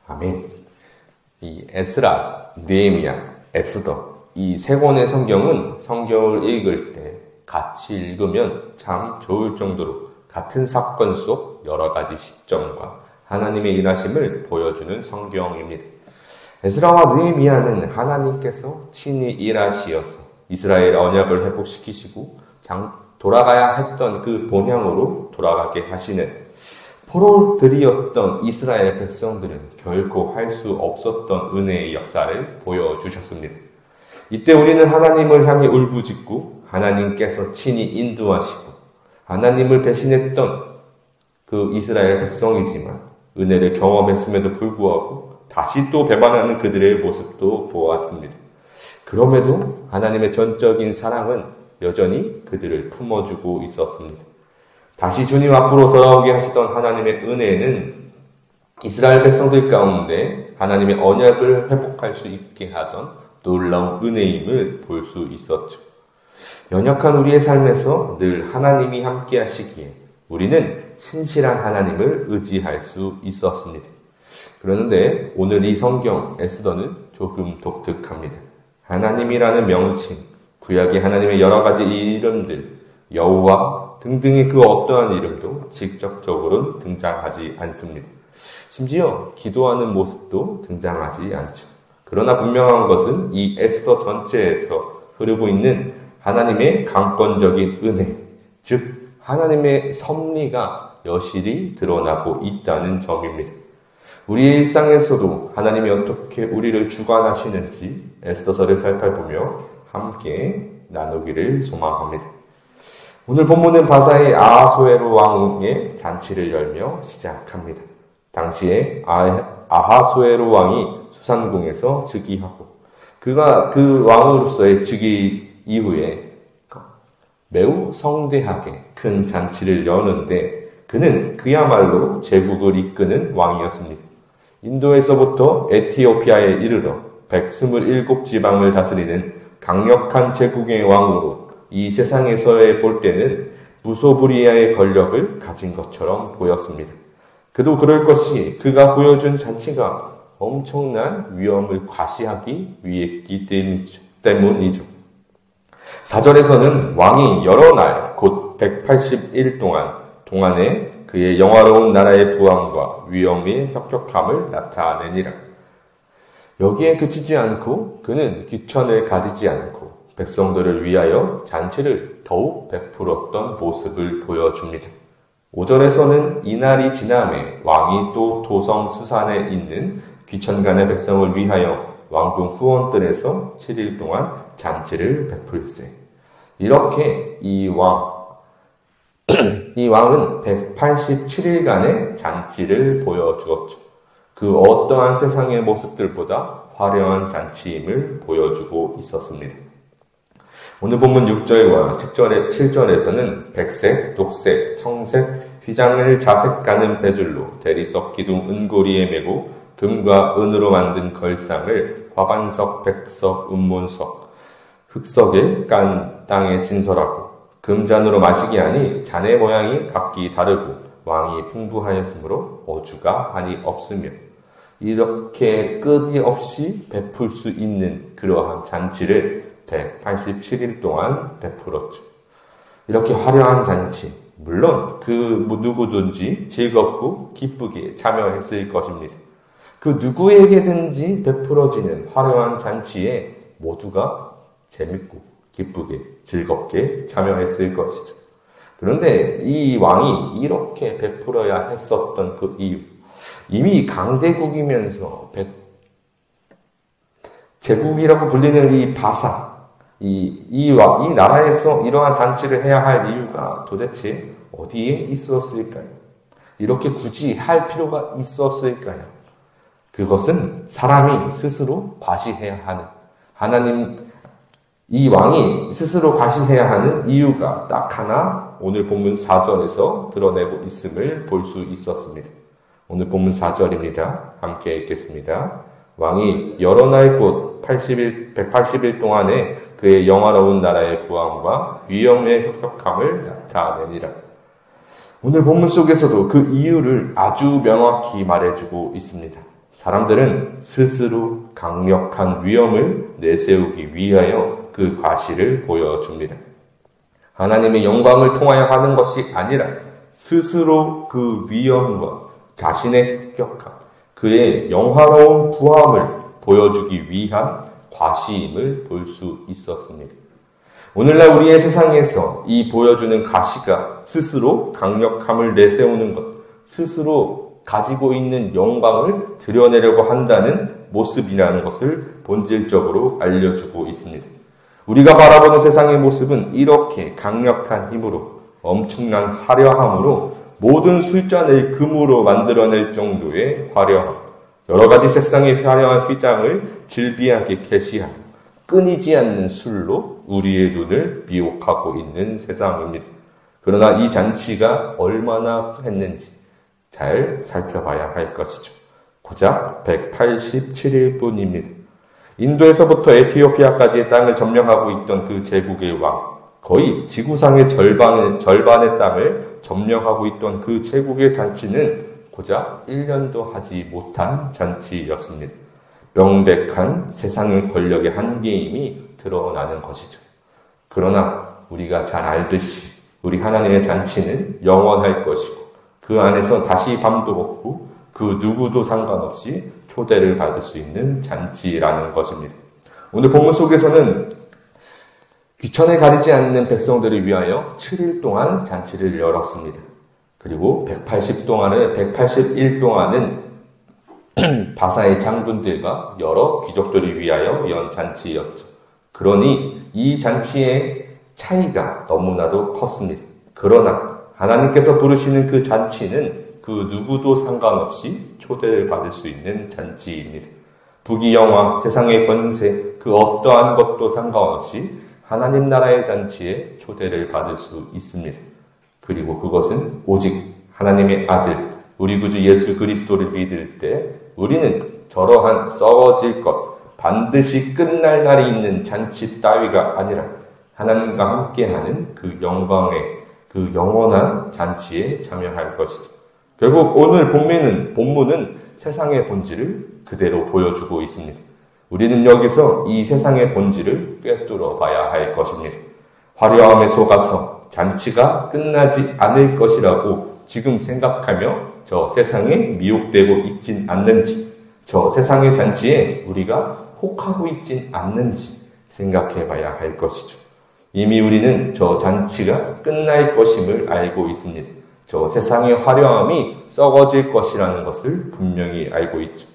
아멘. 이 에스라, 느헤미야, 에스더 이 세 권의 성경은 성경을 읽을 때 같이 읽으면 참 좋을 정도로 같은 사건 속 여러 가지 시점과 하나님의 일하심을 보여주는 성경입니다. 에스라와 느헤미야는 하나님께서 친히 일하시어서 이스라엘 언약을 회복시키시고 돌아가야 했던 그 본향으로 돌아가게 하시는 포로들이었던 이스라엘 백성들은 결코 할 수 없었던 은혜의 역사를 보여주셨습니다. 이때 우리는 하나님을 향해 울부짖고 하나님께서 친히 인도하시고 하나님을 배신했던 그 이스라엘 백성이지만 은혜를 경험했음에도 불구하고 다시 또 배반하는 그들의 모습도 보았습니다. 그럼에도 하나님의 전적인 사랑은 여전히 그들을 품어주고 있었습니다. 다시 주님 앞으로 돌아오게 하시던 하나님의 은혜는 이스라엘 백성들 가운데 하나님의 언약을 회복할 수 있게 하던 놀라운 은혜임을 볼 수 있었죠. 연약한 우리의 삶에서 늘 하나님이 함께 하시기에 우리는 신실한 하나님을 의지할 수 있었습니다. 그런데 오늘 이 성경 에스더는 조금 독특합니다. 하나님이라는 명칭, 구약의 하나님의 여러 가지 이름들, 여호와 등등의 그 어떠한 이름도 직접적으로는 등장하지 않습니다. 심지어 기도하는 모습도 등장하지 않죠. 그러나 분명한 것은 이 에스더 전체에서 흐르고 있는 하나님의 강권적인 은혜, 즉 하나님의 섭리가 여실히 드러나고 있다는 점입니다. 우리의 일상에서도 하나님이 어떻게 우리를 주관하시는지 에스더서를 살펴보며 함께 나누기를 소망합니다. 오늘 본문은 바사의 아하수에로 왕의 잔치를 열며 시작합니다. 당시에 아하수에로 왕이 수산궁에서 즉위하고 그가 그 왕으로서의 즉위 이후에 매우 성대하게 큰 잔치를 여는데 그는 그야말로 제국을 이끄는 왕이었습니다. 인도에서부터 에티오피아에 이르러 127지방을 다스리는 강력한 제국의 왕으로 이 세상에서의 볼 때는 무소불위의 권력을 가진 것처럼 보였습니다. 그도 그럴 것이 그가 보여준 잔치가 엄청난 위험을 과시하기 위했기 때문이죠. 4절에서는 왕이 여러 날 곧 180일 동안에 그의 영화로운 나라의 부왕과 위엄의 혁혁함을 나타내니라. 여기에 그치지 않고 그는 귀천을 가리지 않고 백성들을 위하여 잔치를 더욱 베풀었던 모습을 보여줍니다. 5절에서는 이날이 지남에 왕이 또 도성 수산에 있는 귀천간의 백성을 위하여 왕궁 후원들에서 7일 동안 잔치를 베풀세. 이렇게 이 왕은 187일간의 잔치를 보여주었죠. 그 어떠한 세상의 모습들보다 화려한 잔치임을 보여주고 있었습니다. 오늘 본문 6절과 7절에서는 백색, 녹색, 청색, 휘장을 자색가는 배줄로 대리석 기둥 은고리에 메고 금과 은으로 만든 걸상을 화관석, 백석, 은몬석, 흑석에 깐 땅에 진설하고 금잔으로 마시게 하니 잔의 모양이 각기 다르고 왕이 풍부하였으므로 어주가 한이 없으며 이렇게 끝이 없이 베풀 수 있는 그러한 잔치를 187일 동안 베풀었죠. 이렇게 화려한 잔치, 물론 그 누구든지 즐겁고 기쁘게 참여했을 것입니다. 그 누구에게든지 베풀어지는 화려한 잔치에 모두가 재밌고 기쁘게 즐겁게 참여했을 것이죠. 그런데 이 왕이 이렇게 베풀어야 했었던 그 이유, 이미 강대국이면서 제국이라고 불리는 이 바사, 이 나라에서 이러한 잔치를 해야 할 이유가 도대체 어디에 있었을까요? 이렇게 굳이 할 필요가 있었을까요? 그것은 사람이 스스로 과시해야 하는 이 왕이 스스로 과시해야 하는 이유가 딱 하나 오늘 본문 4절에서 드러내고 있음을 볼 수 있었습니다. 오늘 본문 4절입니다. 함께 읽겠습니다. 왕이 여러 날 곧 180일 동안에 그의 영화로운 나라의 부왕과 위엄의 혁혁함을 나타내니라. 오늘 본문 속에서도 그 이유를 아주 명확히 말해주고 있습니다. 사람들은 스스로 강력한 위엄을 내세우기 위하여 그 과실을 보여줍니다. 하나님의 영광을 통하여 하는 것이 아니라 스스로 그 위엄과 자신의 획격함, 그의 영화로운 부함을 보여주기 위한 과시임을 볼 수 있었습니다. 오늘날 우리의 세상에서 이 보여주는 가시가 스스로 강력함을 내세우는 것, 스스로 가지고 있는 영광을 드러내려고 한다는 모습이라는 것을 본질적으로 알려주고 있습니다. 우리가 바라보는 세상의 모습은 이렇게 강력한 힘으로, 엄청난 화려함으로 모든 술잔을 금으로 만들어낼 정도의 화려함, 여러 가지 색상의 화려한 휘장을 질비하게 게시하고 끊이지 않는 술로 우리의 눈을 미혹하고 있는 세상입니다. 그러나 이 잔치가 얼마나 했는지 잘 살펴봐야 할 것이죠. 고작 187일 뿐입니다. 인도에서부터 에티오피아까지의 땅을 점령하고 있던 그 제국의 왕, 거의 지구상의 절반의 땅을 점령하고 있던 그 제국의 잔치는 고작 1년도 하지 못한 잔치였습니다. 명백한 세상의 권력의 한계임이 드러나는 것이죠. 그러나 우리가 잘 알듯이 우리 하나님의 잔치는 영원할 것이고 그 안에서 다시 밤도 없고 그 누구도 상관없이 초대를 받을 수 있는 잔치라는 것입니다. 오늘 본문 속에서는 귀천에 가리지 않는 백성들을 위하여 7일 동안 잔치를 열었습니다. 그리고 181 동안은 바사의 장군들과 여러 귀족들을 위하여 연 잔치였죠. 그러니 이 잔치의 차이가 너무나도 컸습니다. 그러나 하나님께서 부르시는 그 잔치는 그 누구도 상관없이 초대를 받을 수 있는 잔치입니다. 부귀영화, 세상의 권세, 그 어떠한 것도 상관없이 하나님 나라의 잔치에 초대를 받을 수 있습니다. 그리고 그것은 오직 하나님의 아들, 우리 구주 예수 그리스도를 믿을 때 우리는 저러한 썩어질 것, 반드시 끝날 날이 있는 잔치 따위가 아니라 하나님과 함께하는 그 영광의 그 영원한 잔치에 참여할 것이죠. 결국 오늘 본문은 세상의 본질을 그대로 보여주고 있습니다. 우리는 여기서 이 세상의 본질을 꿰뚫어 봐야 할 것입니다. 화려함에 속아서 잔치가 끝나지 않을 것이라고 지금 생각하며 저 세상에 미혹되고 있진 않는지, 저 세상의 잔치에 우리가 혹하고 있진 않는지 생각해 봐야 할 것이죠. 이미 우리는 저 잔치가 끝날 것임을 알고 있습니다. 저 세상의 화려함이 썩어질 것이라는 것을 분명히 알고 있죠.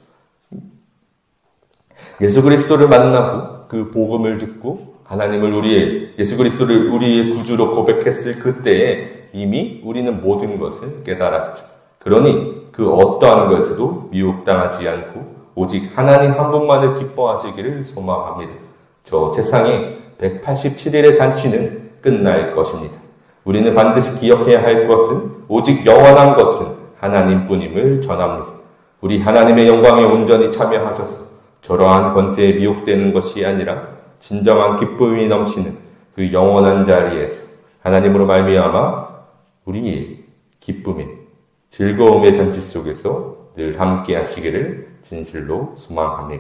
예수 그리스도를 만나고 그 복음을 듣고 하나님을 예수 그리스도를 우리의 구주로 고백했을 그때에 이미 우리는 모든 것을 깨달았죠. 그러니 그 어떠한 것에도 미혹당하지 않고 오직 하나님 한 분만을 기뻐하시기를 소망합니다. 저 세상의 187일의 잔치는 끝날 것입니다. 우리는 반드시 기억해야 할 것은 오직 영원한 것은 하나님뿐임을 전합니다. 우리 하나님의 영광에 온전히 참여하셔서 저러한 권세에 미혹되는 것이 아니라 진정한 기쁨이 넘치는 그 영원한 자리에서 하나님으로 말미암아 우리의 기쁨의 즐거움의 잔치 속에서 늘 함께 하시기를 진실로 소망합니다.